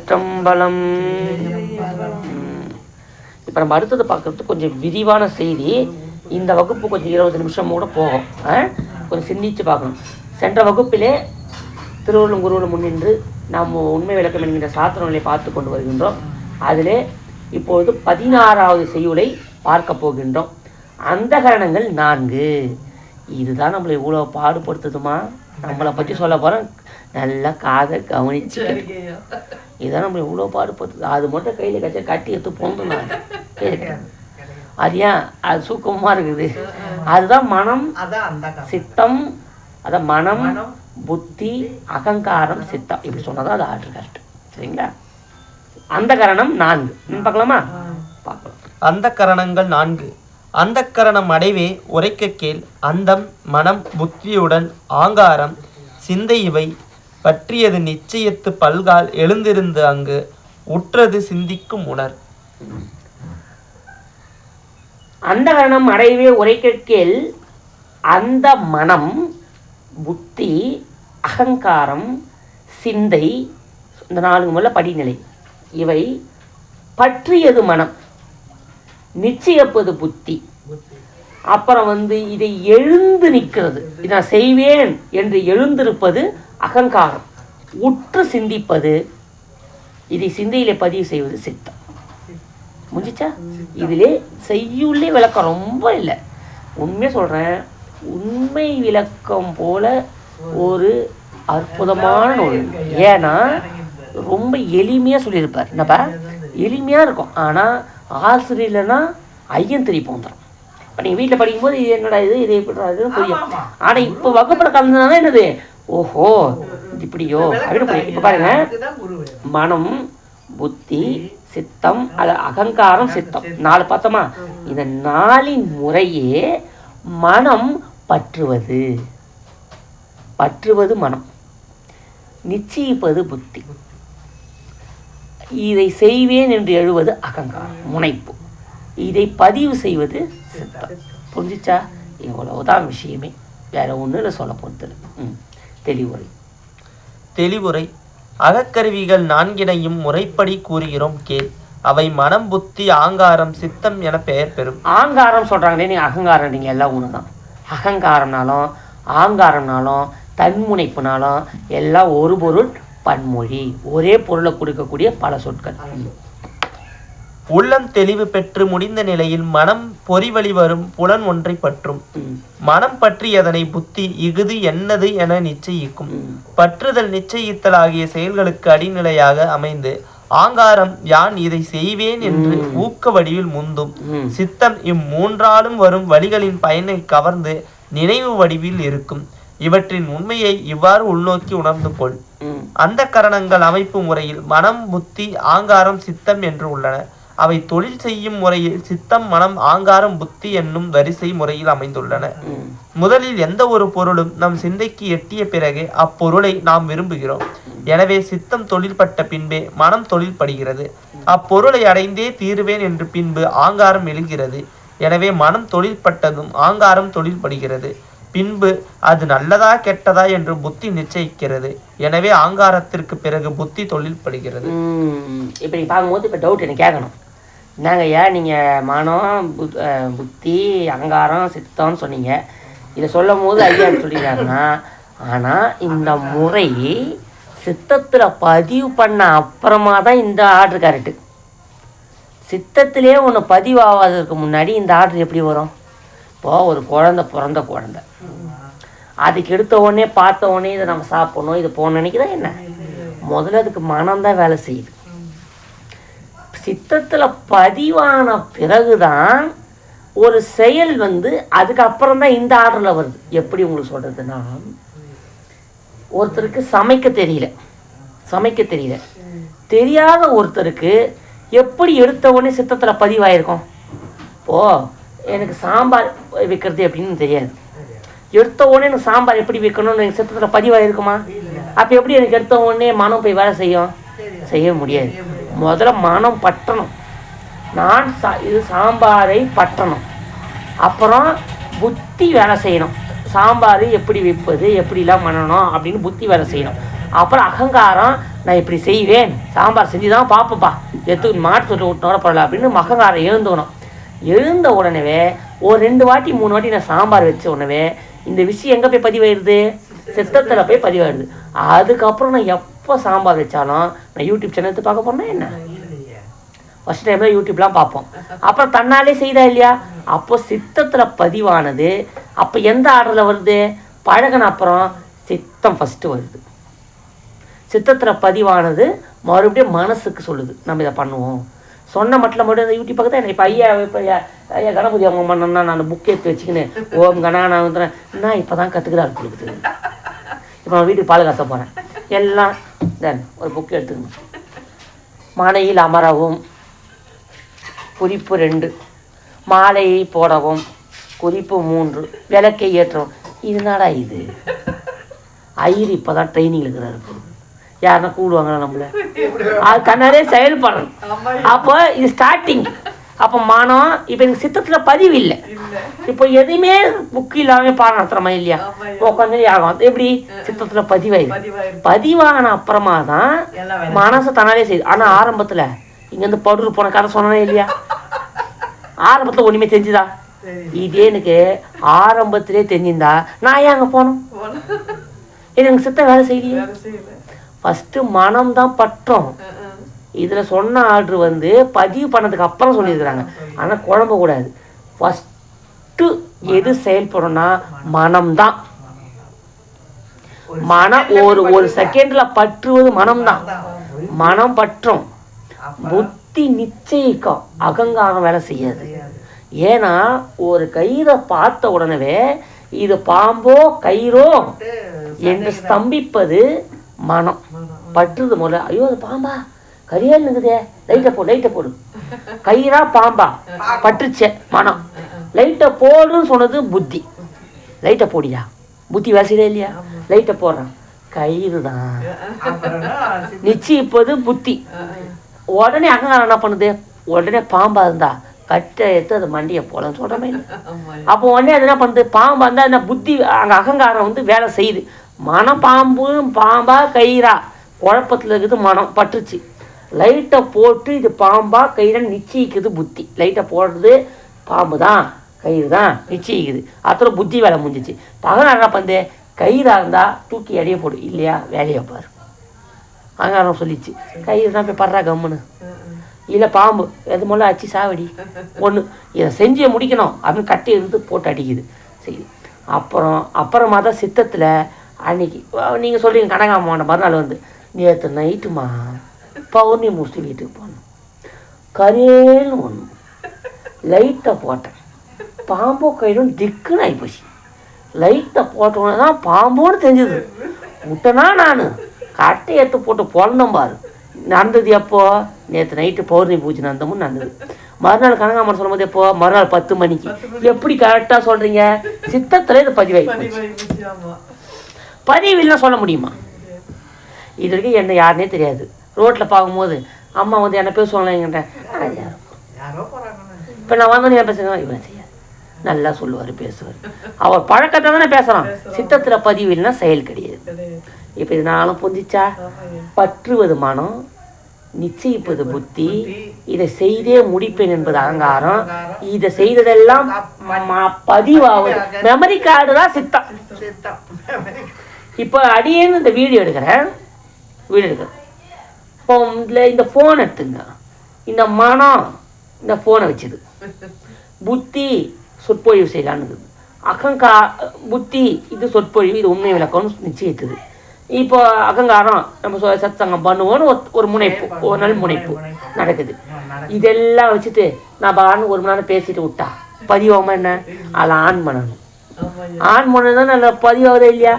திருச்சிற்றம்பலம். இப்போ நம்ம அடுத்தது பார்க்குறது கொஞ்சம் விரிவான செய்தி. இந்த வகுப்பு கொஞ்சம் 20 நிமிஷம் கூட போகும். கொஞ்சம் சிந்திச்சு பார்க்கணும். சென்ற வகுப்பிலே திருவள்ளுவரும் குருவலும் முன்னின்று நாம் உண்மை விளக்கம் என்கிற சாஸ்திர நிலையை பார்த்து கொண்டு வருகின்றோம். அதிலே இப்பொழுது 16வது செய்யுளை பார்க்க போகின்றோம். அந்தகரணங்கள் 4. இதுதான் நம்மளை இவ்வளோ பாடுபடுத்துதுமா. நம்மளை பற்றி சொல்ல போகிறோம், நல்லா காதை கவனிச்சு. இதுதான் நம்மளை இவ்வளோ பாடுபடுத்துது. அது மட்டும் கையில் கட்டி எடுத்து போந்து நான் அது ஏன் அது சூக்கமாக இருக்குது. அதுதான் மனம் சித்தம், அதான் மனம் புத்தி அகங்காரம் சித்தம், இப்படி சொன்னதான் அது ஆர்டர் கரெக்ட். சரிங்களா? அந்த கரணம் 4 பார்க்கலாமா? பார்க்கலாம். அந்த கரணங்கள் 4. அந்த கரணம் அடைவே உரைக்க கேள். அந்தம் மனம் புத்தியுடன் ஆங்காரம் சிந்தை இவை பற்றியது நிச்சயத்து பல்கால் எழுந்திருந்து அங்கு உற்றது சிந்திக்கும் உணர். அந்த கரணம் அடைவே உரைக்க கேள். அந்த மனம் புத்தி அகங்காரம் சிந்தை, இந்த 4 முதல்ல படிநிலை. இவை பற்றியது மனம், நிச்சயப்பது புத்தி, அப்புறம் இதை எழுந்து நிற்கிறது, இதை நான் செய்வேன் என்று எழுந்திருப்பது அகங்காரம், உற்று சிந்திப்பது, இதை சிந்தையிலே பதிவு செய்வது சித்தம். முடிஞ்சிச்சா? இதிலே செய்யுள்ளே விளக்கம் ரொம்ப இல்லை. உண்மையாக சொல்கிறேன், உண்மை விளக்கம் போல ஒரு அற்புதமான நூல். ஏன்னா ரொம்ப எளிமையாக சொல்லியிருப்பார். என்னப்பா எளிமையாக இருக்கும், ஆனால் ஆசிரியர்னா ஐயன் திருப்பி வந்துடும். இப்போ நீங்கள் வீட்டில் படிக்கும்போது இது என்னடா இது எப்படின்னு புரியும். ஆனால் இப்போ வகுப்பில் கலந்துனா என்னது, ஓஹோ இது இப்படியோ அப்படின்னு புரியும். இப்போ பாருங்க, மனம் புத்தி சித்தம், அது அகங்காரம் சித்தம் 4 பார்த்தோமா? இந்த 4 முறையே மனம் பற்றுவது மனம், நிச்சயிப்பது புத்தி, இதை செய்வேன் என்று எழுவது அகங்காரம் முனைப்பு, இதை பதிவு செய்வது சித்தம். புரிஞ்சிச்சா? இவ்வளவுதான் விஷயமே, வேற ஒன்றும் சொல்ல போகிறது. தெளிவுரை. அகக்கருவிகள் 4 முறைப்படி கூறுகிறோம் கேள். அவை மனம் புத்தி ஆங்காரம் சித்தம் என பெயர் பெறும். ஆங்காரம் சொல்றாங்களே, நீங்க அகங்காரம், நீங்க எல்லாம் ஒன்று தான். அகங்காரம்னாலும் ஆங்காரம்னாலும் தன்முனைப்புனாலும் எல்லாம் ஒரு பொருள் பன்மொழி, ஒரே பொருளை கொடுக்கக்கூடிய பல சொற்கள். உள்ளம் தெளிவு பெற்று முடிந்த நிலையில் மனம் பொறிவழி வரும் புலன் ஒன்றை பற்றும். மனம் பற்றி அதனை புத்தி இஃது என்னது என நிச்சயிக்கும். பற்றுதல் நிச்சயித்தல் ஆகிய செயல்களுக்கு அடிநிலையாக அமைந்து ஆங்காரம் யான் இதை செய்வேன் என்று ஊக்க வடிவில் முந்தும். சித்தம் இம்மூன்றாலும் வரும் வழிகளின் பயனை கவர்ந்து நினைவு வடிவில் இருக்கும். இவற்றின் உண்மையை இவ்வாறு உள்நோக்கி உணர்ந்து கொள். அந்த கரணங்கள் அமைப்பு முறையில் மனம் புத்தி ஆங்காரம் சித்தம் என்று உள்ளன. அவை தொழில் செய்யும் முறையில் சித்தம் மனம் ஆங்காரம் புத்தி என்னும் வரிசை முறையில் அமைந்துள்ளன. முதலில் எந்த ஒரு பொருளும் நம் சிந்தைக்கு எட்டிய பிறகு அப்பொருளை நாம் விரும்புகிறோம். எனவே சித்தம் தொழில்பட்ட பின்பே மனம் தொழில்படுகிறது. அப்பொருளை அடைந்தே தீருவேன் என்று பின்பு ஆங்காரம் எழுகிறது. எனவே மனம் தொழில்பட்டதும் ஆங்காரம் தொழில்படுகிறது. பின்பு அது நல்லதா கெட்டதா என்று புத்தி நிச்சயிக்கிறது. எனவே ஆங்காரத்திற்கு பிறகு புத்தி தொழில்படுகிறது. இப்போ நீங்கள் பார்க்கும்போது இப்போ டவுட் எனக்கு கேட்கணும். என்னங்க ஏன் நீங்கள் மனம் புத்தி அகங்காரம் சித்தம்னு சொன்னீங்க, இதை சொல்லும் போது ஐயா சொல்லிடுறாங்கன்னா, ஆனால் இந்த முறை சித்தத்தில் பதிவு பண்ண அப்புறமா தான் இந்த ஆர்டர் கரெக்டு. சித்தத்திலே ஒன்று பதிவாவதற்கு முன்னாடி இந்த ஆர்டர் எப்படி வரும்? இப்போது ஒரு பிறந்த குழந்தை, அதுக்கு எடுத்த உடனே பார்த்த உடனே இதை நம்ம சாப்பிடணும், இது போகணும்னு நினைக்கிறதா என்ன? முதல்ல அதுக்கு மனம்தான் வேலை செய்யுது. சித்தத்தில் பதிவான பிறகுதான் ஒரு செயல் அதுக்கப்புறம் தான் இந்த ஆர்டரில் வருது. எப்படி உங்களுக்கு சொல்கிறதுன்னா, ஒருத்தருக்கு சமைக்க தெரியல, தெரியாத ஒருத்தருக்கு எப்படி எடுத்த உடனே சித்தத்தில் பதிவாயிருக்கும்? எனக்கு சாம்பார் வைக்கிறது எப்படின்னு தெரியாது, எடுத்த உடனே எனக்கு சாம்பார் எப்படி வைக்கணும்னு எனக்கு சித்தத்தில் பதிவாயிருக்குமா? அப்போ எப்படி எனக்கு எடுத்த உடனே மனம் போய் வேலை செய்ய முடியாது. முதல்ல மனம் பற்றணும், நான் இது சாம்பாரை பற்றணும், அப்புறம் புத்தி வேலை செய்யணும். சாம்பார் எப்படி வைப்பது, எப்படிலாம் பண்ணணும் அப்படின்னு புத்தி வேலை செய்யணும். அப்புறம் அகங்காரம், நான் இப்படி செய்வேன், சாம்பார் செஞ்சு தான் பார்ப்பப்பா, மாட்டு சொட்டு விட்டுனோட பரவாயில்ல அப்படின்னு அகங்காரம் எழுந்துக்கணும். எழுந்த உடனே ஒரு 2 வாட்டி 3 வாட்டி நான் சாம்பார் வச்ச உடனே இந்த விஷயம் எங்கே போய் பதிவாயிடுது? சித்தத்தில் போய் பதிவாயிடுது. அதுக்கப்புறம் நான் எப்போ சாம்பார் வச்சாலும் நான் யூடியூப் சேனல் எடுத்து பார்க்க போறேன்னா என்ன? ஃபஸ்ட் டைம் தான் யூடியூப்லாம் பார்ப்போம். அப்புறம் தன்னாலே செய்தா இல்லையா? அப்போ சித்தத்தில் பதிவானது அப்போ எந்த ஆர்டரில் வருது? பழகின அப்புறம் சித்தம் ஃபஸ்ட்டு வருது. சித்தத்தில் பதிவானது மறுபடியும் மனசுக்கு சொல்லுது நம்ம இதை பண்ணுவோம். சொன்ன மட்டும் இந்த யூடியூப் பக்கத்தில் என்ன இப்போ ஐயா கணபதி அவங்க பண்ணா நான் புக் எடுத்து வச்சுக்கின்னு ஓம் கணா நான் வந்துடுறேன். நான் இப்போ தான் கற்றுக்கிறாரு கொடுக்குது. இப்போ நான் வீட்டுக்கு பால் காச போகிறேன். எல்லாம் தென் ஒரு புக் எடுத்துக்கணும். மனையில் அமரவும் குறிப்பு 2, மாலையை போடவும் குறிப்பு 3, விளக்கை ஏற்றவும். இதுனாடா இது ஐயர் இப்போ தான் ட்ரைனிங் இருக்கிறாரு. யாருன்னா கூடுவாங்களா நம்மள? அது தன்னாலே செயல்படணும். அப்போ இது ஸ்டார்டிங். அப்போ மனம் இப்போ எனக்கு சித்தத்தில் பதிவு இல்லை. இப்போ எதுவுமே புக்கு இல்லாமல் பாடம் நடத்துகிறோமா இல்லையா? உட்காந்து ஆகும். எப்படி சித்தத்தில் பதிவாயிடும். பதிவான அப்புறமா தான் மனசை தன்னாலே செய்யுது. ஆனால் ஆரம்பத்தில் இங்கேருந்து படுறு போன கதை சொன்னே இல்லையா? ஆரம்பத்தில் ஒன்றுமே தெரிஞ்சுதா? இதே எனக்கு ஆரம்பத்திலே தெரிஞ்சிருந்தா நான் ஏன் அங்கே போனோம்? எனக்கு சித்தம் வேலை செய்யலையே. ஃபஸ்ட்டு மனம் தான் பற்றோம். இதில் சொன்ன ஆர்டர் பதிவு பண்ணதுக்கு அப்புறம் சொல்லியிருக்கிறாங்க. ஆனால் குழம்பக்கூடாது. ஃபஸ்ட்டு எது செயல்படும்னா மனம்தான். மனம் ஒரு செகண்டில் பற்றுவது மனம்தான். மனம் பற்றும். புத்தி நிச்சயிக்கும். அகங்காரம் வேலை செய்யாது. ஏன்னா ஒரு கயிறை பார்த்த உடனே இது பாம்போ கயிறோ என்று ஸ்தம்பிப்பது மனம். பற்றுது முதல்ல. ஐயோ அது பாம்பா, கரியால் இருக்குதே, லைட்டை போடு. கயிறா பாம்பா பற்றுச்சே மனம். லைட்டை போடுன்னு சொன்னது புத்தி. லைட்டை போடியா, புத்தி வேலையே இல்லையா? லைட்டை போடுறான். கயிறு தான் நிச்சயிப்பது புத்தி. உடனே அகங்காரம் என்ன பண்ணுது? உடனே பாம்பா இருந்தா கட்டை எடுத்து அது மண்டியை போலன்னு சொல்கிறமே. அப்போ உடனே அது என்ன பண்ணுது? பாம்பா இருந்தால் என்ன புத்தி அங்கே அகங்காரம் வேலை செய்யுது. மனம் பாம்பா கயிறா குழப்பத்தில் இருக்குது. மனம் பற்றுச்சு. லைட்டை போட்டு இது பாம்பா கயிறை நிச்சயிக்குது புத்தி. லைட்டை போடுறது பாம்பு தான் கயிறு தான் நிச்சயிக்குது. அதோட புத்தி வேலை முடிஞ்சிச்சு. பகவான் என்ன பண்ணுது? கயிறாக இருந்தால் தூக்கி எடைய போடு, இல்லையா வேலையை பாரு. அகங்காரம் சொல்லிச்சு. கயிறு தான் போய் படுறா கம்முன்னு. இல்லை பாம்பு எது மூலம் அச்சு சாவடி ஒன்று இதை செஞ்சு முடிக்கணும் அப்படின்னு கட்டி இருந்து போட்டு அடிக்குது செய்யுது. அப்புறமா தான் சித்தத்தில் அன்னைக்கு நீங்கள் சொல்லுவீங்க கனகாமோட மறுநாள் நேற்று நைட்டுமா பௌர்ணமி முடிச்சுட்டு வீட்டுக்கு போனோம். கரேன்னு ஒன்று லைட்டை போட்டேன். பாம்போ கயிறும் திக்குன்னு ஆகிப்போச்சு. லைட்டை போட்டோன்னே தான் பாம்போன்னு தெரிஞ்சுது. விட்டனா நான் கட்டை எடுத்து போட்டு பொழந்தம் பாரு. நடந்தது எப்போ? நேற்று நைட்டு பௌர்ணமி பூஜை நடந்தமும் நடந்தது. மறுநாள் கனகாமரம் சொல்லும் போது எப்போ? மறுநாள் 10 மணிக்கு. எப்படி கரெக்டாக சொல்கிறீங்க? சித்தத்தில் இது பதிவாகி பதிவில்னா சொல்ல முடியுமா? இது வரைக்கும் என்ன யாருன்னே தெரியாது. ரோட்டில் பார்க்கும்போது அம்மா என்ன பேசுவாங்களா என்கிட்ட? இப்போ நான் வந்தோன்னு ஏன் பேசுகிறேன்? இவன் செய்யாது, நல்லா சொல்லுவார், பேசுவார். அவர் பழக்கத்தை தானே பேசுகிறான். சித்தத்தில் பதிவில்னா செயல் கிடையாது. இப்போ இது நானும் புரிஞ்சிச்சா? பற்றுவது மனம், நிச்சயிப்பது புத்தி, இதை செய்தே முடிப்பேன் என்பது அகங்காரம். இதை செய்ததெல்லாம் பதிவாகுது. மெமரி கார்டு தான் சித்தம். இப்போ அடியேன்னு இந்த வீடியோ எடுக்கிறேன். இப்போ இந்த ஃபோன் எடுத்துங்க. இந்த மனம் இந்த ஃபோனை வச்சுது. புத்தி சொற்பொழிவு செய்யலான்னு. புத்தி இது சொற்பொழிவு, இது உண்மை விளக்கம்னு நிச்சயித்துது. இப்போ அகங்காரம் நம்ம சத்சங்கம் பண்ணுவோன்னு ஒரு முனைப்பு, ஒரு நாள் முனைப்பு நடக்குது. இதெல்லாம் வச்சுட்டு நான் பாருன்னு 1 மணி நேரம் பேசிட்டு விட்டா பதிவாகாம என்ன? அதில் ஆன் பண்ணணும். ஆன் பண்ணதான் நல்ல பதிவாகுதே இல்லையா?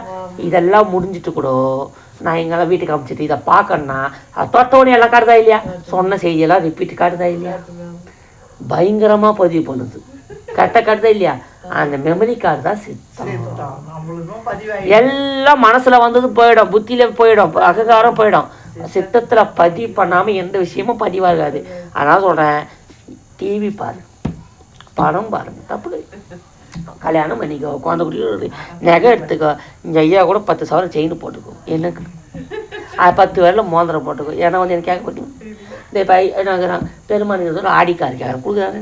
இதெல்லாம் முடிஞ்சிட்டு கூட நான் எங்கெல்லாம் வீட்டுக்கு அமைச்சிட்டு இதை பார்க்கணுன்னா அதை தொட்டோன்னு எல்லாம் காட்டுதா இல்லையா? சொன்ன செய்தியெல்லாம் ரிப்பீட் காட்டுதா இல்லையா? பயங்கரமாக பதிவு பண்ணுது. காட்டுதா இல்லையா? அந்த மெமரி கார்டு தான் சித்தம். எல்லாம் மனசில் வந்தது போயிடும், புத்தியில் போயிடும், அகங்காரம் போயிடும். சித்தத்தில் பதிவு பண்ணாமல் எந்த விஷயமும் பதிவாகாது. அதனால் சொல்கிறேன், டிவி பாரு, படம் பாருங்க, தப்பு. கல்யாணம் பண்ணிக்கோ, குழந்தை குட்டியோட நகை எடுத்துக்கோ. இந்த ஐயா கூட 10 சவரம் செயின் போட்டுக்கோ. எனக்கு அது 10 பேரில் மோதிரம் போட்டுக்கோ. ஏன்னா வந்து எனக்கு கேட்க மாட்டேங்க. இந்த இப்போ என்ன பெருமானுங்கிறது ஆடிக்காரு கேட்குறேன் கொடுக்குறாரு.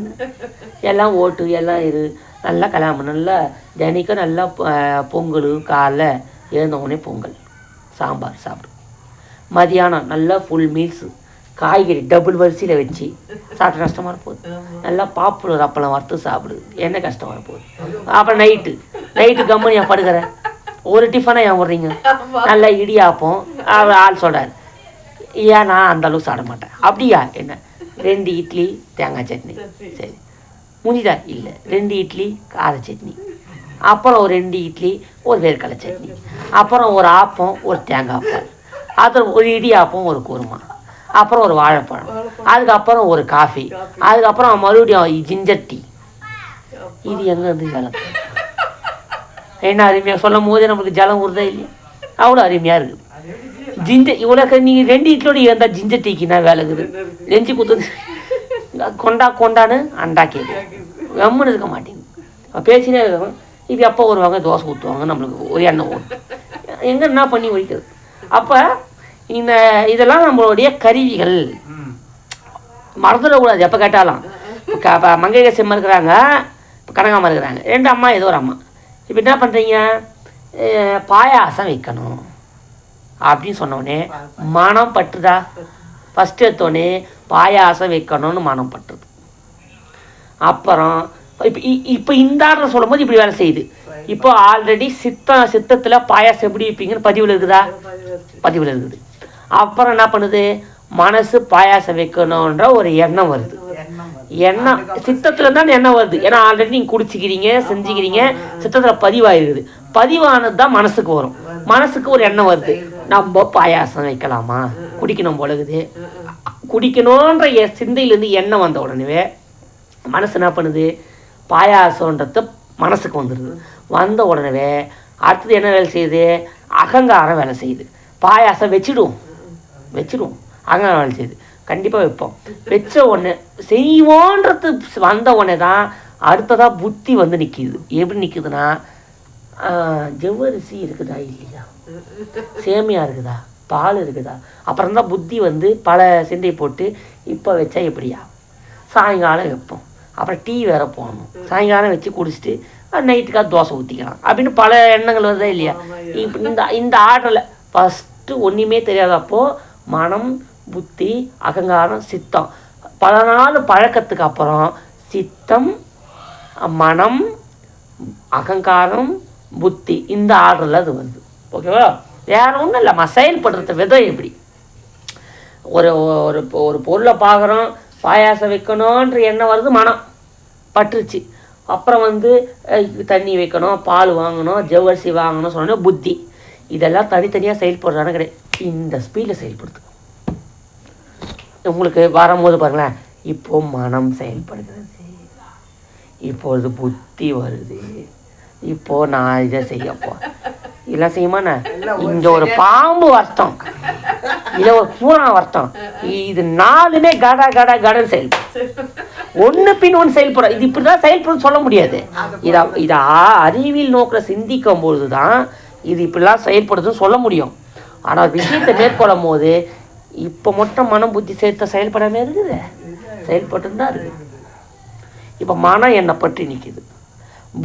எல்லாம் ஓட்டு எல்லாம் நல்லா கல்யாணம் நல்லா தினைக்கும் நல்லா பொங்கல் காலைல எழுந்தவுடனே பொங்கல் சாம்பார் சாப்பிடும். மதியானம் நல்லா ஃபுல் மீல்ஸு காய்கறி டபுள் வரிசையில் வச்சு சாப்பிட்டு கஷ்டமாக போகுது. நல்லா பாப்புலர் அப்பளம் வறுத்து சாப்பிடு, என்ன கஷ்டமாக போகுது. அப்புறம் நைட்டு கம்மனியாக படுக்கிறேன், ஒரு டிஃபனாக ஏன் விட்றீங்க, நல்லா இடியாப்பம். ஆள் சொல்கிறார், ஏன் நான் அந்தளவுக்கு சாப்பிட மாட்டேன். அப்படியா, என்ன 2 இட்லி தேங்காய் சட்னி, சரி முடிதா, இல்லை 2 இட்லி கார சட்னி, அப்புறம் ஒரு 2 இட்லி ஒரு வேர்க்கடலை சட்னி, அப்புறம் ஒரு ஆப்பம் ஒரு தேங்காய் பால், அப்புறம் ஒரு இடியாப்பம் ஒரு குருமா, அப்புறம் ஒரு வாழைப்பழம், அதுக்கப்புறம் ஒரு காஃபி, அதுக்கப்புறம் மறுபடியும் ஜிஞ்சர் டீ. இது எங்கேருந்து ஜலம்? என்ன அருமையாக சொல்லும் போதே நம்மளுக்கு ஜலம் ஊறுதா இல்லையா? அவ்வளோ அருமையாக இருக்குது. ஜிஞ்சர் இவ்வளோ நீங்கள் 2 இட்லியோடு இருந்தால் ஜிஞ்சர் டீக்குன்னா வேலைக்குது. நெஞ்சு குத்துது கொண்டான்னு அண்டா கேட்கு கம்முன்னு இருக்க மாட்டேங்குது, பேசினே இருக்கோம். இது எப்போ வருவாங்க, தோசை ஊற்றுவாங்க, நம்மளுக்கு ஒரு எண்ணெய் ஓடும், எங்கே என்ன பண்ணி வைக்கிறது. அப்போ இதெல்லாம் நம்மளுடைய கருவிகள், மறந்துடக்கூடாது. எப்போ கேட்டாலும் இப்போ மங்கைக செம்மா இருக்கிறாங்க, இப்போ கனகாமல் இருக்கிறாங்க, 2 அம்மா ஏதோ ஒரு அம்மா. இப்போ என்ன பண்ணுறீங்க, பாயாசம் வைக்கணும் அப்படின்னு சொன்னோடனே மனம் பட்டுதா? ஃபஸ்ட்டு எடுத்தோடனே பாயாசம் வைக்கணும்னு மனம் பட்டுது. அப்புறம் இப்போ இந்த ஆர்டர் சொல்லும் போது இப்படி வேலை செய்யுது. இப்போ ஆல்ரெடி சித்தத்தில் பாயாசம் எப்படி வைப்பீங்கன்னு பதிவில் இருக்குது. அப்புறம் என்ன பண்ணுது, மனசு பாயாசம் வைக்கணுன்ற ஒரு எண்ணம் வருது. எண்ணம் சித்தத்தில் தான் எண்ணம் வருது. ஏன்னா ஆல்ரெடி நீங்கள் குடிச்சிக்கிறீங்க, செஞ்சுக்கிறீங்க, சித்தத்தில் பதிவாயிருக்குது. பதிவானது தான் மனசுக்கு வரும். மனசுக்கு ஒரு எண்ணம் வருது, நம்ம பாயாசம் வைக்கலாமா, குடிக்கணும் போலகுது. குடிக்கணுன்ற சிந்தையிலேருந்து எண்ணம் வந்த உடனே மனசு என்ன பண்ணுது, பாயாசன்றது மனசுக்கு வந்துடுது. வந்த உடனே அடுத்தது என்ன வேலை செய்யுது, அகங்காரம் வேலை செய்யுது. பாயாசம் வச்சிடுவோம், அகங்காரம் வேலை செய்யுது. கண்டிப்பாக வைப்போம். வச்ச உடனே செய்வோன்றது வந்த உடனே தான் அடுத்ததாக புத்தி வந்து நிற்கிது. எப்படி நிற்குதுன்னா, ஜவ்வரிசி இருக்குதா இல்லையா, சேமியா இருக்குதா, பால் இருக்குதா, அப்புறம் தான் புத்தி வந்து பல சிந்தை போட்டு இப்போ வச்சா எப்படியா, சாயங்காலம் வைப்போம், அப்புறம் டீ வேறு போடணும், சாயங்காலம் வச்சு குடிச்சிட்டு நைட்டுக்காக தோசை ஊற்றிக்கலாம் அப்படின்னு பல எண்ணங்கள் வருதா இல்லையா. இப்போ இந்த ஆர்டரில் ஃபஸ்ட்டு ஒன்றுமே தெரியாதப்போ மனம், புத்தி, அகங்காரம், சித்தம் பல நாள் பழக்கத்துக்கு அப்புறம் சித்தம், மனம், அகங்காரம், புத்தி இந்த ஆர்டரில் அது வருது. ஓகேவா? வேறு ஒன்றும் இல்லைம்மா, செயல்படுறது விதம் எப்படி. ஒரு ஒரு பொருளை பார்க்குறோம், பாயாசம் வைக்கணுன்ற எண்ணம் வருது, மனம் பட்டுருச்சு. அப்புறம் வந்து தண்ணி வைக்கணும், பால் வாங்கணும், ஜவ்வரிசி வாங்கணும் சொன்னோன்னா புத்தி. இதெல்லாம் தனித்தனியாக செயல்படுறான்னு கிடையாது, இந்த ஸ்பீடில் செயல்படுது. உங்களுக்கு வரும்போது பாருங்களேன், இப்போது மனம் செயல்படுகிறது, இப்பொழுது புத்தி வருது, இப்போது நான் இதை செய்யப்போ இதெல்லாம் செய்யுமாண்ணே. இங்கே ஒரு பாம்பு வருத்தம், இல்லை ஒரு பூரா வருத்தம், இது 4மே கடன் செயல்படும், ஒன்று பின் ஒன்று செயல்படும். இது இப்படி தான் செயல்படும் சொல்ல முடியாது. இதை அறிவியல் நோக்கில் சிந்திக்கும் பொழுது தான் இது இப்படிலாம் செயல்படுதுன்னு சொல்ல முடியும். ஆனால் விஷயத்தை மேற்கொள்ளும் போது இப்போ மட்டும் மனம் புத்தி சேர்த்த செயல்படாமல் இருக்குது, செயல்பட்டு தான் இருக்குது. இப்போ மனம் என்னை பற்றி நிற்கிது,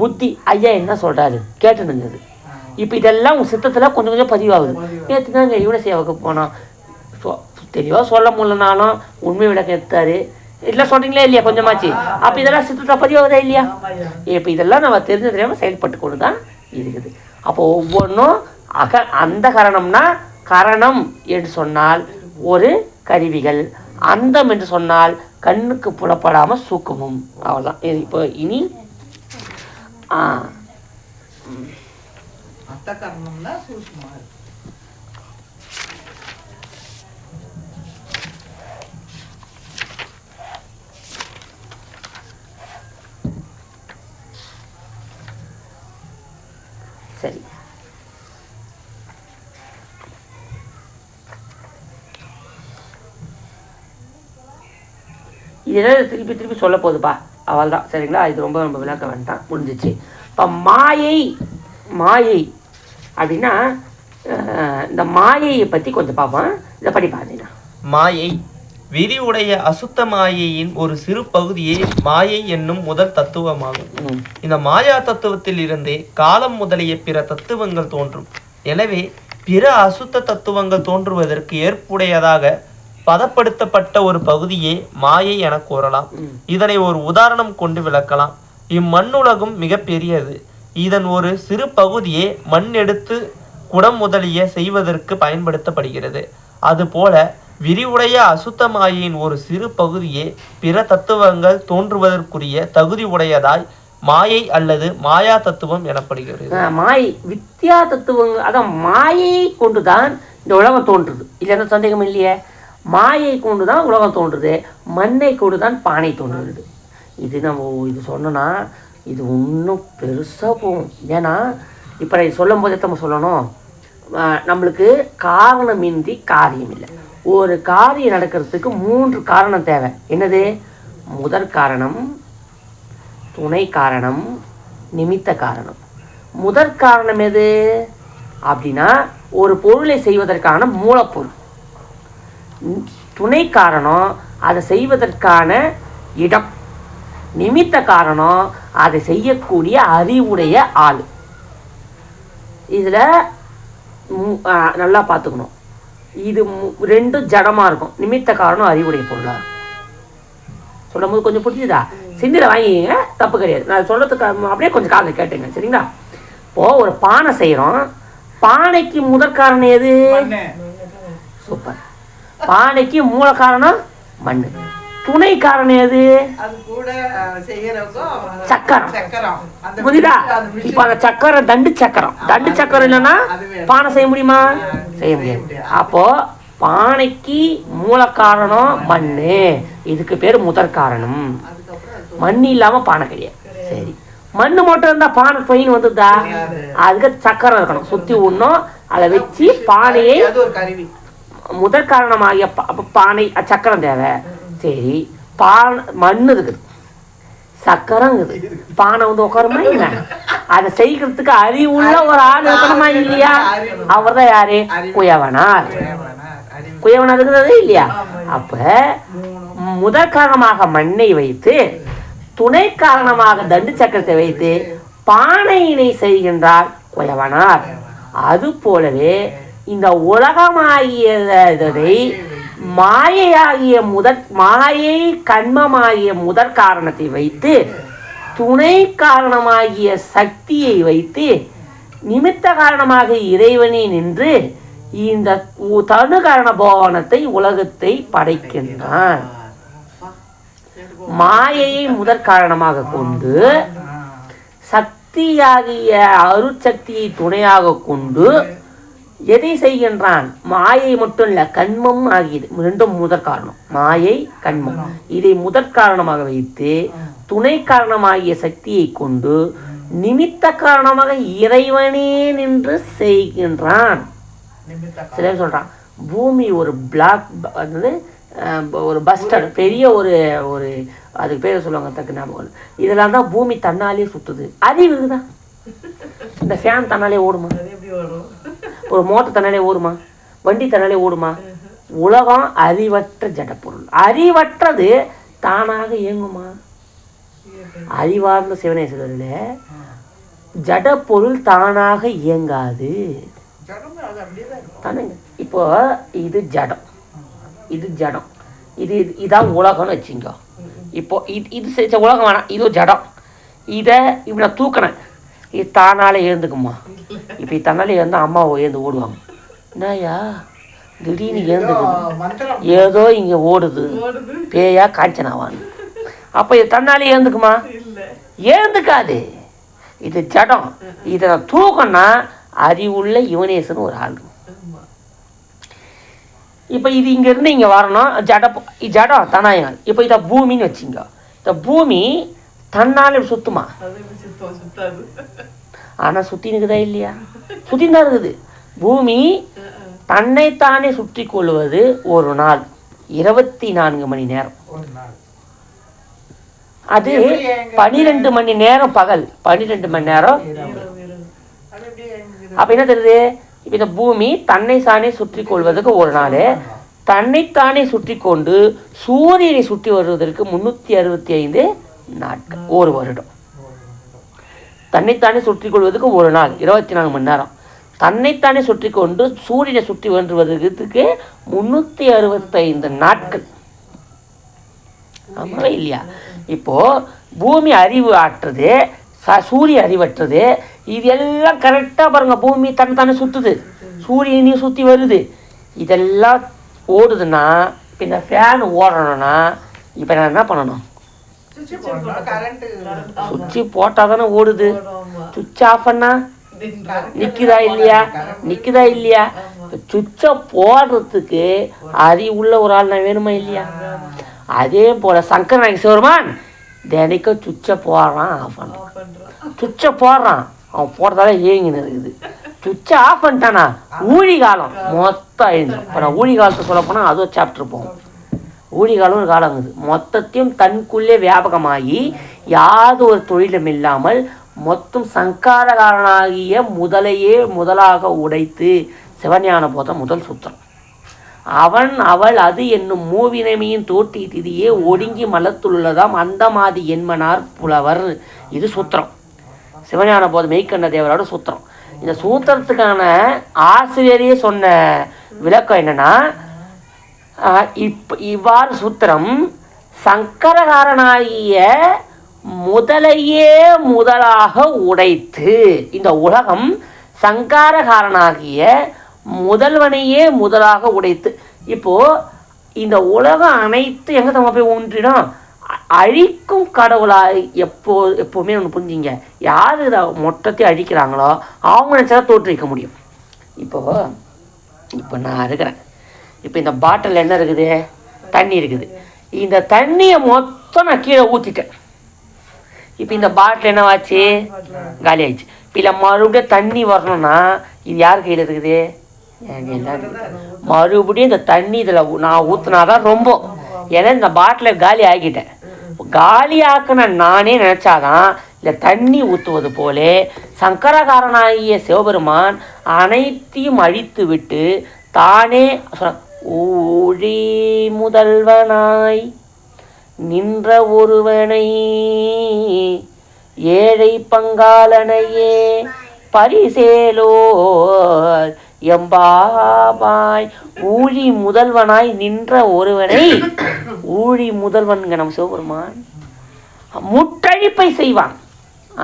புத்தி ஐயா என்ன சொல்கிறாரு கேட்டுனுங்குது. இப்போ இதெல்லாம் உங்கள் சித்தத்தில் கொஞ்சம் கொஞ்சம் பதிவாகுது. நேற்று தாங்க இவனை சேவைக்கு போனோம், தெளிவாக சொல்ல முடியலனாலும் உண்மை விளக்கம் எடுத்தாரு, இல்லை சொல்கிறீங்களா இல்லையா கொஞ்சமாச்சு. அப்போ இதெல்லாம் சித்தத்தை பதிவாகுதா இல்லையா. இப்போ இதெல்லாம் நம்ம தெரிஞ்ச தெரியாமல் செயல்பட்டு கொண்டு தான் இருக்குது. அப்போ ஒவ்வொன்றும் அந்த கரணம்னா, கரணம் என்று சொன்னால் ஒரு கருவிகள், அந்தம் என்று சொன்னால் கண்ணுக்கு புலப்படாமல் சூக்கமும். அவ்வளோதான். இப்போ இனி சரி, இதெல்லாம் திருப்பி சொல்ல போகுதுப்பா, அவள் தான். சரிங்களா, இது ரொம்ப விளக்க வேண்டாம், முடிஞ்சிச்சு. இப்போ மாயை அப்படின்னா இந்த மாயையை பற்றி கொஞ்சம் பார்ப்போம். இதை படி பார்த்தீங்கன்னா, மாயை விரிவுடைய அசுத்த மாயையின் ஒரு சிறு பகுதியே மாயை என்னும் முதல் தத்துவமாகும். இந்த மாயா தத்துவத்தில் இருந்தே காலம் முதலிய பிற தத்துவங்கள் தோன்றும். எனவே பிற அசுத்த தத்துவங்கள் தோன்றுவதற்கு ஏற்புடையதாக பதப்படுத்தப்பட்ட ஒரு பகுதியே மாயை என கூறலாம். இதனை ஒரு உதாரணம் கொண்டு விளக்கலாம். இம்மண்ணுலகம் மிக பெரியது. இதன் ஒரு சிறு பகுதியே மண் எடுத்து குடம் முதலிய செய்வதற்கு பயன்படுத்தப்படுகிறது. அதுபோல விரிவுடைய அசுத்த மாயையின் ஒரு சிறு பகுதியே பிற தத்துவங்கள் தோன்றுவதற்குரிய தகுதி உடையதாய் மாயை அல்லது மாயா தத்துவம் எனப்படுகிறது. மாயை வித்யா தத்துவங்கள், அதான் மாயை கொண்டுதான் இந்த உலகம் தோன்றுது. இல்லை எந்த சந்தேகம் இல்லையே. மாயை கொண்டு தான் உலகம் தோன்றுது, மண்ணை கொண்டு தான் பானை தோன்றுது. இது நம்ம இது சொன்னோன்னா இது இன்னும் பெருசாக போகும். ஏன்னா இப்போ சொல்லும் போதே நம்ம சொல்லணும், நம்மளுக்கு காரணமின்றி காரியம் இல்லை. ஒரு காரியம் நடக்கிறதுக்கு 3 காரணம் தேவை. என்னது? முதற் காரணம், துணை காரணம், நிமித்த காரணம். முதற் காரணம் எது அப்படின்னா ஒரு பொருளை செய்வதற்கான மூலப்பொருள். துணை காரணம் அதை செய்வதற்கான இடம். நிமித்த காரணம் அதை செய்யக்கூடிய அறிவுடைய ஆள். இதில் நல்லா பார்த்துக்கணும், இது 2 ஜடமாக இருக்கும். நிமித்த காரணம் அறிவுடைய பொருளாக சொல்லும் போது கொஞ்சம் புரிஞ்சுதா? சிந்தியில் வாங்கிங்க, தப்பு கிடையாது. நான் சொல்கிறதுக்கு அப்படியே கொஞ்சம் காலையில் கேட்டுங்க, சரிங்களா? இப்போது ஒரு பானை செய்கிறோம். பானைக்கு முதற் காரணம் எது? சூப்பர். பானைக்கு மூல காரணம் மண். துணை காரணம் எது? சக்கரம். புரியுதா? இப்போ அந்த சக்கரம் தண்டு சக்கரம். தண்டு சக்கரம் இல்லைன்னா பானை செய்ய முடியுமா? செய்ய முடியாது. அப்போ பானைக்கு மூல காரணம் மண். இதுக்கு பேர் முதற் காரணம். மண் இல்லாம பானை கிடையாது. சரி, மண் மட்டும் இருந்தா பானை பொயின் வந்துதா? அதுக்கு சக்கரம் இருக்கணும், சுத்தி ஒன்றும் அதை வச்சு பானையை முதற் காரணமாகிய பானை சக்கரம் தேவை. சரி, மண் இருக்குது, சக்கரம் இருக்குது, பானை வந்து உட்காருமா இல்லை? அதை செய்கிறதுக்கு அறிவுள்ள ஒரு ஆள் இருக்கணுமா இல்லையா? அவர் தான் யாரு? குயவனார். குயவனார் இருக்கிறதே இல்லையா? அப்ப முதற் காரணமாக மண்ணை வைத்து துணை காரணமாக தண்டு சக்கரத்தை வைத்து பானையினை செய்கின்றார் குயவனார். அது போலவே இந்த உலகமாகியதை மாயையாகிய மாயை கண்மமாகிய முதற் காரணத்தை வைத்து துணை காரணமாகிய சக்தியை வைத்து நிமித்த காரணமாக இறைவனை நின்று இந்த தனு காரண போவனத்தை உலகத்தை படைக்கின்றான். மாயையை முதற் காரணமாக கொண்டு சக்தியாகிய அருட்சக்தியை துணையாக கொண்டு எதை செய்கின்றான்? மாயை மட்டும் இல்லை, கண்மம் ஆகியது 2 முதற் காரணம். மாயை கண்மம் இதை முதற் காரணமாக வைத்து துணை காரணமாகிய சக்தியை கொண்டு நிமித்த காரணமாக இறைவனே நின்று செய்கின்றான். சிலர் சொல்றான் பூமி ஒரு பிளாக், அதாவது ஒரு பஸ்டர், பெரிய ஒரு ஒரு அதுக்கு பேர் சொல்லுவாங்க, தக்கு ஞாபகம். இதெல்லாம் தான் பூமி தன்னாலே சுற்றுது. அறிவு இருக்குதா? இந்த ஃபேன் தன்னாலே ஓடுமா? ஒரு மோட்டர் தன்னாலே ஓடுமா? வண்டி தன்னாலே ஓடுமா? உலகம் அறிவற்ற ஜடப்பொருள். அறிவற்றது தானாக இயங்குமா? அறிவார்ந்த சிவனேஸ்வரில் ஜடப்பொருள் தானாக இயங்காது. தானேங்க. இப்போ இது ஜடம், இது ஜடம், இதான் உலகம்னு வச்சுங்க. இப்போ இது உலகம் வேணாம், இது ஜடம். இதை இப்படி நான் தூக்கினேன், இது தானாலே எழுந்துக்குமா? இப்போ இது தன்னாலே எழுந்தால் அம்மாவை எழுந்து ஓடுவாங்க. என்னையா திடீர்னு எழுந்துக்குது, ஏதோ இங்கே ஓடுது, பேயா காஞ்சனாவான்னு. அப்போ இது தன்னாலே எழுந்துக்குமா? எழுந்துக்காது. இது ஜடம். இதை நான் தூக்கன்னா அறிவுள்ள யுவனேசன் ஒரு ஆள். இப்போ இது இங்கேருந்து இங்கே வரணும், ஜடம் தனாயம். இப்போ இதை பூமின்னு வச்சுங்க. இந்த பூமி தன்னால் சுத்துமா? ஆனால் சுற்றினுக்குதா இல்லையா? சுற்றின்னு தான் இருக்குது. பூமி தன்னைத்தானே சுற்றி கொள்வது ஒரு நாள் 24 மணி நேரம். அது 12 மணி நேரம் பகல், 12 மணி நேரம். அப்போ என்ன தெரியுது? இப்போ இந்த பூமி தன்னைத்தானே சுற்றி கொள்வதற்கு ஒரு நாள், தன்னைத்தானே சுற்றி கொண்டு சூரியனை சுற்றி வருவதற்கு 365 நாட்கள், ஒரு வருடம். தன்னைத்தானே சுற்றி கொள்வதற்கு ஒரு நாள் 24 மணி நேரம், தன்னைத்தானே சுற்றி கொண்டு சூரியனை சுற்றி வருவதற்கு 365 நாட்கள். ஆமாம் இல்லையா? இப்போது பூமி அறிவு ஆற்றுது, சூரிய அறிவற்றது. இது எல்லாம் கரெக்டாக பாருங்கள். பூமி தன்னைத்தானே சுற்றுது, சூரியனையும் சுற்றி வருது. இதெல்லாம் ஓடுதுன்னா இப்போ இந்த ஃபேன் ஓடணும்னா இப்போ நான் என்ன பண்ணணும்? சுவிட்சு போட்டால் தானே ஓடுது. சுவிட்ச் ஆஃப் பண்ணால் நிற்குதா இல்லையா? நிற்குதா இல்லையா? சுவிட்சை போடுறதுக்கு அறிவுள்ள ஒரு ஆள் நான் வேணுமா இல்லையா? அதே போல் சங்கர நாயகி சிவருமான் தினைக்கும் சுவிட்சை போடுறான், ஆஃப் பண்ணுறான். சுவிட்சை போடுறான், அவன் போடுறதால ஏங்கின்னு இருக்குது. சுவிட்சை ஆஃப் பண்ணிட்டானா ஊழி காலம் மொத்தம் அழிஞ்சிடும். இப்போ நான் ஊழி காலத்தை சொல்ல போனால் அதுவும் சாப்டர் போகும். ஊழி காலம் ஒரு காலங்குது. மொத்தத்தையும் தனக்குள்ளே வியாபகமாகி யாது ஒரு தொழிலும் இல்லாமல் மொத்தம் சங்காரகாரனாகிய முதலையே முதலாக உடைத்து சிவஞான போத முதல் சூத்திரம். அவன் அவள் அது என்னும் மூவினமையின் தோட்டி திதியே ஒடுங்கி மலத்துள்ளதாம் அந்த மாதிரி என்மனார் புலவர். இது சூத்திரம், சிவஞான போத மெய்கண்ட தேவரோட சூத்திரம். இந்த சூத்திரத்துக்கான ஆசிரியரே சொன்ன விளக்கம் என்னன்னா, இவ்வாறு சூத்திரம் சங்கரகாரனாகிய முதலையே முதலாக உடைத்து, இந்த உலகம் சங்காரகாரனாகிய முதல்வனையே முதலாக உடைத்து. இப்போது இந்த உலகம் அனைத்து எங்கே நம்ம போய் ஒன்றிடும்? அழிக்கும் கடவுளாக எப்போவுமே ஒன்று புரிஞ்சிங்க. யார் இதை மொத்தத்தையும் அழிக்கிறாங்களோ அவங்க நினச்சா தோற்றுவிக்க முடியும். இப்போ நான் இருக்கிறேன். இப்போ இந்த பாட்டில் என்ன இருக்குது? தண்ணி இருக்குது. இந்த தண்ணியை மொத்தம் நான் கீழே ஊற்றிட்டேன். இப்போ இந்த பாட்டில் என்னவாச்சு? காலி ஆயிடுச்சு. இப்போ இல்லை மறுபடியும் தண்ணி வரணும்னா இது யார் கையில் இருக்குது? என் கையில் தான் இருக்குது. மறுபடியும் இந்த தண்ணி இதில் நான் ஊற்றினாதான் ரொம்ப. ஏன்னா இந்த பாட்டிலை காலி ஆக்கிட்டேன். காலி ஆக்கின நானே நினச்சாதான் இல்லை தண்ணி ஊற்றுவது போலே சங்கரகாரனாகிய சிவபெருமான் அனைத்தையும் அழித்து விட்டு தானே ஊழி முதல்வனாய் நின்ற ஒருவனை ஏழை பங்காளனையே பரிசேலோ எம்பாபாய். ஊழி முதல்வனாய் நின்ற ஒருவனை, ஊழி முதல்வன்க நம்ம சிவபெருமான் முட்டழிப்பை செய்வான்.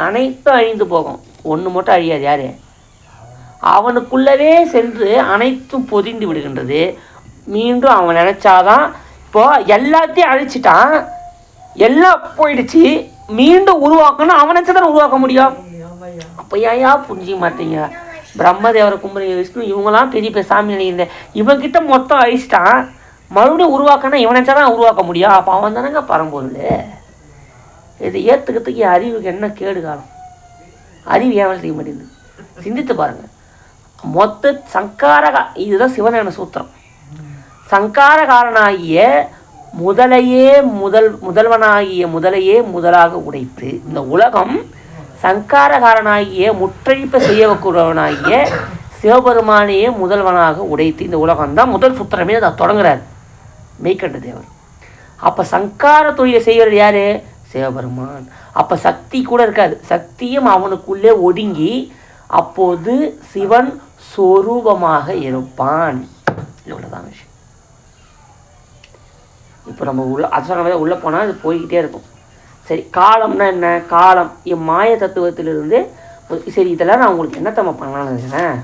அனைத்தும் அழிந்து போகும், ஒன்று மட்டும் அழியாது. யாரு? அவனுக்குள்ளவே சென்று அனைத்தும் பொதிந்து விடுகின்றது. மீண்டும் அவன் நினச்சாதான். இப்போது எல்லாத்தையும் அழிச்சிட்டான், எல்லாம் போயிடுச்சு, மீண்டும் உருவாக்கணும். அவன் நினச்சாதான் உருவாக்க முடியும். அப்போ ஏன் புரிஞ்சிக்க மாட்டீங்க? பிரம்மதேவரை கும்புறீங்க, விஷ்ணு இவங்களாம் பெரிய பெரிய சாமி நினைக்கிறேன். இவன்கிட்ட மொத்தம் அழிச்சிட்டான், மறுபடியும் உருவாக்கணும். இவன் நினச்சாதான் உருவாக்க முடியும். அப்போ அவன் தானேங்க பரம்பொருள். இது ஏற்றுக்கிறதுக்கு அறிவுக்கு என்ன கேடு காலம்? அறிவு ஏன் செய்ய மாட்டேங்குது? சிந்தித்து பாருங்கள். மொத்த இதுதான் சிவஞான சூத்திரம். சங்காரகாரனாகிய முதல்வனாகிய முதலையே முதலாக உடைத்து இந்த உலகம் சங்காரகாரனாகிய முற்றழிப்பை செய்ய வைக்கிறவனாகிய சிவபெருமானையே முதல்வனாக உடைத்து இந்த உலகம்தான் முதல் சூத்திரமே அதை தொடங்குறார் மெய்கண்ட தேவர். அப்போ சங்கார தொழிலை செய்கிறது யார்? சிவபெருமான். அப்போ சக்தி கூட இருக்காது, சக்தியும் அவனுக்குள்ளே ஒடுங்கி அப்போது சிவன் சொரூபமாக இருப்பான். இவ்வளோதான் விஷயம். இப்போ நம்ம உள்ளே போனால் அது போய்கிட்டே இருக்கும். சரி, காலம்னா என்ன? காலம் மாய தத்துவத்திலிருந்து. சரி, இதெல்லாம் நான் உங்களுக்கு என்னத்தம்மா பண்ணலான்னு இருக்கிறேன்.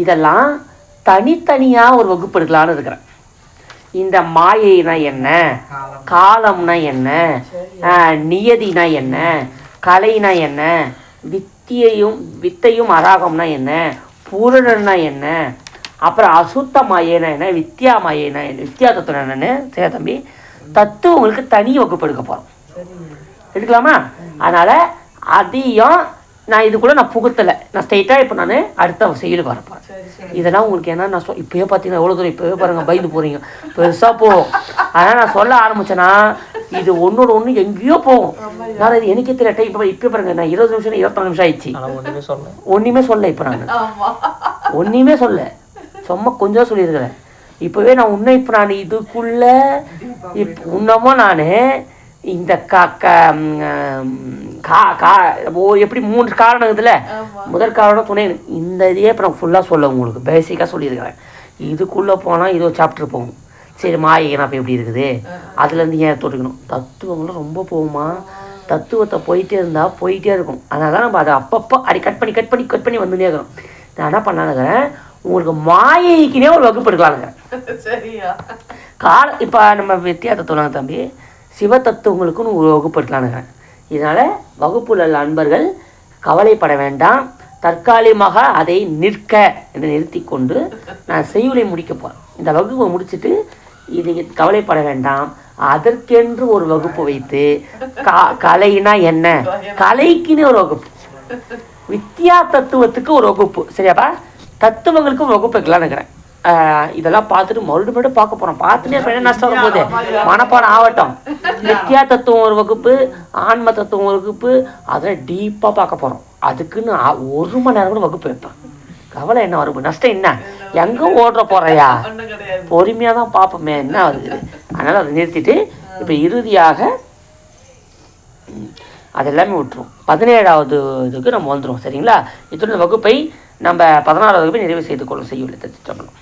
இதெல்லாம் தனித்தனியாக ஒரு வகுப்பு எடுக்கலான்னு இருக்கிறேன். இந்த மாயைனா என்ன, காலம்னா என்ன, நியதினா என்ன, கலைனா என்ன, வித்தையும் அராகம்னா என்ன, பூரணன்னா என்ன, அப்புறம் அசுத்த மாயேனா என்ன, வித்யா மாயேனா என்ன, வித்யா தத்துவம் என்னன்னு சரி தம்பி தத்துவங்களுக்கு தனி வகுப்பு எடுக்க போகிறோம். எடுக்கலாமா? அதனால் அதையும் நான் இதுக்குள்ளே நான் புகுத்தலை. நான் ஸ்ட்ரைட்டாக இப்போ நான் அடுத்த செயலுக்கு வரப்போகிறேன். இதெல்லாம் உங்களுக்கு என்ன நான் இப்போயே பார்த்தீங்கன்னா எவ்வளோ தூரம் இப்போவே பாருங்கள், பயந்து போகிறீங்க, பெருசாக போகும். அதனால் நான் சொல்ல ஆரம்பித்தேன்னா இது ஒன்றோட ஒன்று எங்கேயோ போகும். நான் இது எனக்கே தெரியல. இப்போ பாருங்கள், நான் 20 நிமிஷம் 24 நிமிஷம் ஆயிடுச்சு, ஒன்றுமே சொல்ல இப்போ நான் ஒன்றையுமே சொல்ல, சும்மா கொஞ்சம் சொல்லியிருக்கிறேன். இப்போவே நான் இன்னும் இப்போ நான் இதுக்குள்ளே இன்னமும் நான் இந்த எப்படி 3 காரணம் இதில் முதல் காரணம் துணை, இந்த இதையே இப்போ நான் ஃபுல்லாக சொல்ல உங்களுக்கு பேசிக்காக சொல்லியிருக்கிறேன். இதுக்குள்ளே போனால் இது ஒரு சாப்டர் போகும். சரி மாயை அப்போ எப்படி இருக்குது, அதுலேருந்து ஏன் தொட்டுக்கணும், தத்துவங்களும் ரொம்ப போகுமா, தத்துவத்தை போயிட்டே இருந்தால் போயிட்டே இருக்கும். அதனால தான் நம்ம அதை அப்பப்போ கட் பண்ணி வந்துட்டே இருக்கிறோம். நான் என்ன பண்ணானுங்கிறேன், உங்களுக்கு மாயைக்குனே ஒரு வகுப்பு எடுக்கலானுங்க. இப்போ நம்ம வித்தியா தத்துவம் தம்பி சிவ தத்துவங்களுக்குன்னு ஒரு வகுப்பு எடுக்கலானுங்க. இதனால் வகுப்புள்ள அன்பர்கள் கவலைப்பட வேண்டாம். தற்காலிகமாக அதை நிற்க என்று நிறுத்தி கொண்டு நான் செய்யுளை முடிக்க போகிறேன். இந்த வகுப்பை முடிச்சுட்டு இது கவலைப்பட வேண்டாம். அதற்கென்று ஒரு வகுப்பு வைத்து கலைனா என்ன, கலைக்குன்னு ஒரு வகுப்பு, வித்தியா தத்துவத்துக்கு ஒரு வகுப்பு, சரியாப்பா, தத்துவங்களுக்கு ஒரு வகுப்பு வைக்கலான்னு இருக்கிறேன். இதெல்லாம் பார்த்துட்டு மறுபடியும் பார்க்க போகிறோம். பார்த்துட்டே என்ன நஷ்டம் வரும் போது மனப்பாடம் ஆகட்டும். வித்தியா தத்துவம் ஒரு வகுப்பு, ஆன்ம தத்துவம் ஒரு வகுப்பு, அதெல்லாம் டீப்பாக பார்க்க போகிறோம். அதுக்குன்னு 1 மணி நேரம் கூட வகுப்பு வைப்பேன். கவலை என்ன வரும், நஷ்டம் என்ன, எங்கே ஓடுற போகிறையா, பொறுமையாக தான் பார்ப்போமே என்ன வருது. அதனால் அதை நிறுத்திட்டு இப்போ இறுதியாக அதெல்லாமே விட்டுருவோம். 17வது இதுக்கு நம்ம வந்துடுவோம். சரிங்களா? இத்தனை வகுப்பை நம்ம 16வது வகுப்பை நிறைவு செய்து கொள்ளும் செய்யுள் திருச்சிற்றம்பலம்.